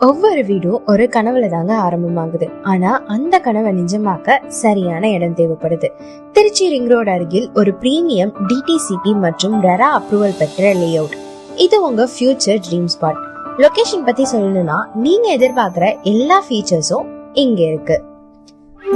ஒவ்வொரு வீடும் ஒரு கனவுல தாங்க ஆரம்பமாகுது. ஆனா அந்த கனவை நிஜமாக்க சரியான இடம் தேவைப்படுது. திருச்சி ரிங் ரோடு அருகில் ஒரு பிரீமியம் டிடிசிபி மற்றும் ரெரா அப்ரூவல் பெற்ற லே அவுட். இது உங்க ஃபியூச்சர் ட்ரீம் ஸ்பாட். லொகேஷன் பத்தி சொல்லணும்னா நீங்க எதிர்பார்க்கிற எல்லா ஃபீச்சர்ஸும் இங்க இருக்கு.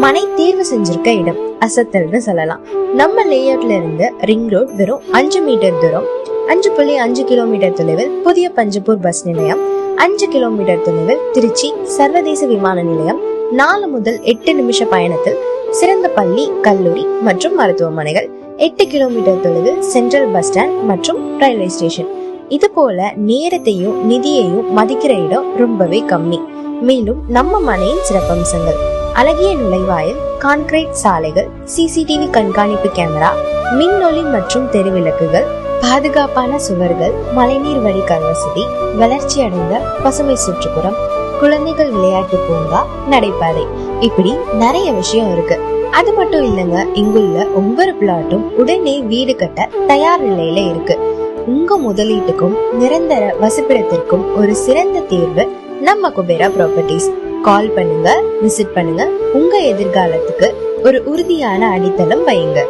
மனை தேர்வு செஞ்சிருக்க இடம் அசத்தல்னு சொல்லலாம். நம்ம லே அவுட்ல இருந்து ரிங் ரோட் வெறும் 5 மீட்டர் தூரம், 5.5 கிலோமீட்டர் தொலைவில் புதிய பஞ்சப்பூர் பஸ் நிலையம், 5 கிலோமீட்டர் தொலைவில் திருச்சி சர்வதேச விமான நிலையம், 4 முதல் 8 நிமிஷ பயணத்தில் சிறந்த பள்ளி, கல்லூரி மற்றும் மருத்துவமனைகள், 8 கிலோமீட்டர் தொலைவில் சென்ட்ரல் பஸ் ஸ்டாண்ட் மற்றும் ரயில்வே ஸ்டேஷன். இது போல நேரத்தையும் நிதியையும் மதிக்கிற இடம் ரொம்பவே கம்மி. மேலும் நம்ம மனையின் சிறப்பம்சங்கள்: அழகிய நுழைவாயில், கான்கிரீட் சாலைகள், சிசிடிவி கண்காணிப்பு கேமரா, மின்னொளி மற்றும் தெருவிளக்குகள், பாதுகாப்பான சுவர்கள், மழைநீர் வடிகால் வசதி, வளர்ச்சி அடைந்த பசுமை சுற்றுப்புறம், குழந்தைகள் விளையாட்டு பூங்கா, நடைபாதை, இப்படி நிறைய விஷயம் இருக்கு. அது மட்டும் இல்லைங்க, இங்குள்ள ஒவ்வொரு பிளாட்டும் உடனே வீடு கட்ட தயார் நிலையில இருக்கு. உங்க முதலீட்டுக்கும் நிரந்தர வசிப்பிடத்திற்கும் ஒரு சிறந்த தேர்வு நம்ம குபேரா ப்ராப்பர்ட்டிஸ். கால் பண்ணுங்க, விசிட் பண்ணுங்க. உங்க எதிர்காலத்துக்கு ஒரு உறுதியான அடித்தளம் வையுங்க.